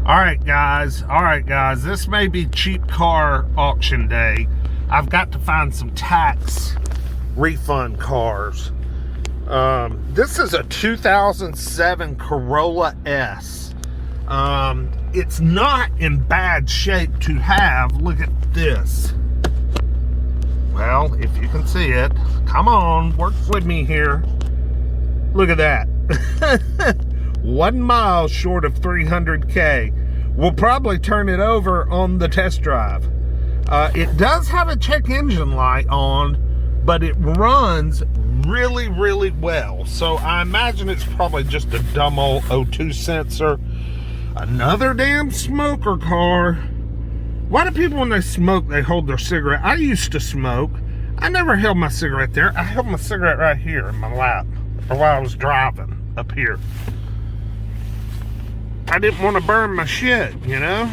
All right, guys, this may be cheap car auction day. I've got to find some tax refund cars. This is a 2007 Corolla S. It's not in bad shape to have. Look at this. Well, if you can see it, come on, work with me here. Look at that. 1 mile short of 300K. We'll probably turn it over on the test drive. It does have a check engine light on, but it runs really, really well. So I imagine it's probably just a dumb old O2 sensor. Another damn smoker car. Why do people, when they smoke, they hold their cigarette? I used to smoke. I never held my cigarette there. I held my cigarette right here in my lap, or while I was driving up here. I didn't want to burn my shit, you know?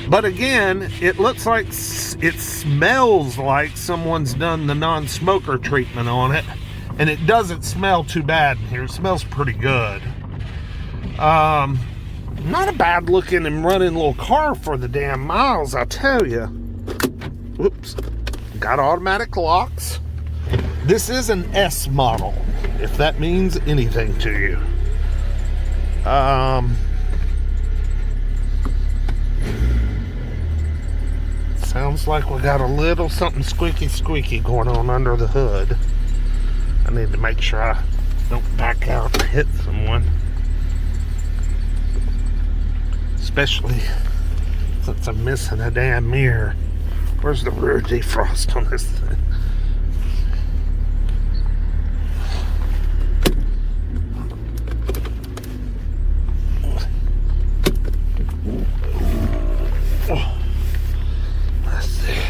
But again, it looks like, it smells like someone's done the non-smoker treatment on it. And it doesn't smell too bad in here. It smells pretty good. Not a bad looking and running little car for the damn miles, I tell you. Whoops. Got automatic locks. This is an S model, if that means anything to you. Sounds like we got a little something squeaky going on under the hood. I need to make sure I don't back out and hit someone. Especially since I'm missing a damn mirror. Where's the rear defrost on this thing? Let's see.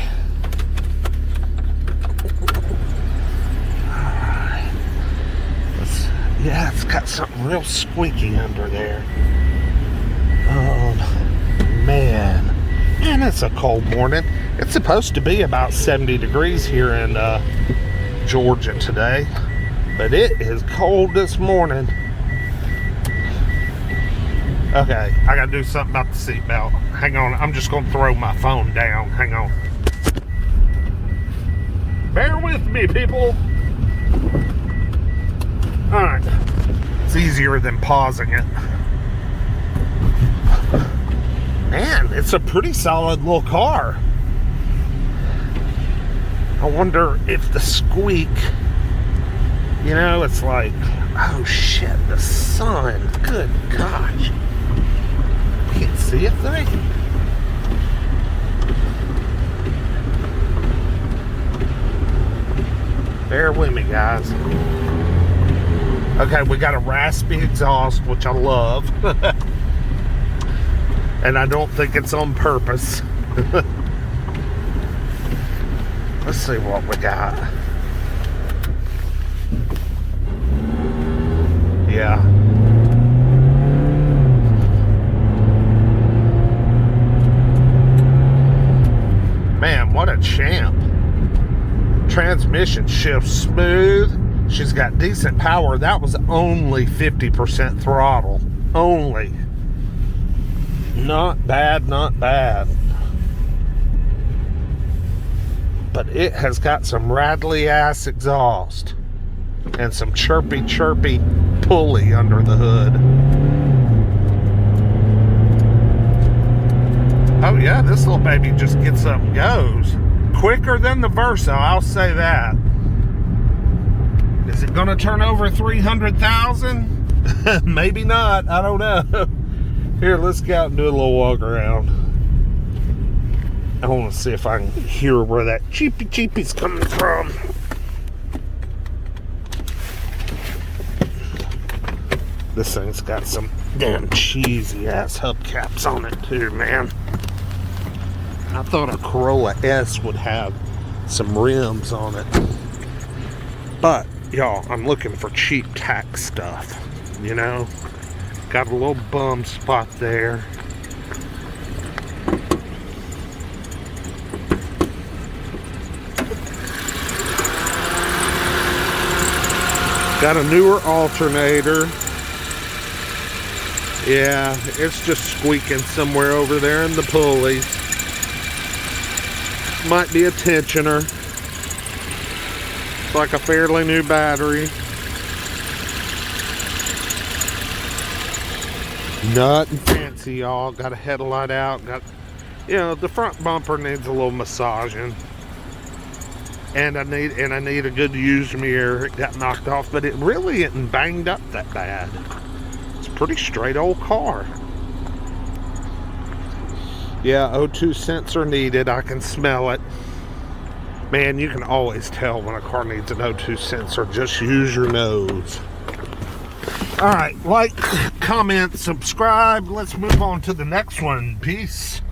Alright. Yeah, it's got something real squeaky under there. Man, it's a cold morning. It's supposed to be about 70 degrees here in Georgia today, but it is cold this morning. Okay, I gotta do something about the seatbelt. Hang on, I'm just gonna throw my phone down. Hang on. Bear with me, people. All right, it's easier than pausing it. Man, it's a pretty solid little car. I wonder if the squeak, you know, it's like, oh shit, the sun, good gosh. Can't see a thing. Bear with me, guys. Okay, we got a raspy exhaust, which I love. And I don't think it's on purpose. Let's see what we got. Yeah. Man, what a champ. Transmission shifts smooth. She's got decent power. That was only 50% throttle. Only. Not bad, not bad. But it has got some rattly ass exhaust and some chirpy pulley under the hood. Oh yeah, this little baby just gets up and goes. Quicker than the Versa, I'll say that. Is it gonna turn over 300,000? Maybe not, I don't know. Here, let's go out and do a little walk around. I want to see if I can hear where that cheapy's coming from. This thing's got some damn cheesy ass hubcaps on it too, man. I thought a Corolla S would have some rims on it. But, y'all, I'm looking for cheap tax stuff, you know? Got a little bum spot there. Got a newer alternator. Yeah, it's just squeaking somewhere over there in the pulleys. Might be a tensioner. It's like a fairly new battery. Nothing fancy, y'all. Got a headlight out. Got, you know, the front bumper needs a little massaging. And I need a good used mirror. It got knocked off, but it really isn't banged up that bad. It's a pretty straight old car. Yeah, O2 sensor needed. I can smell it. Man, you can always tell when a car needs an O2 sensor. Just use your nose. All right, like, comment, subscribe. Let's move on to the next one. Peace.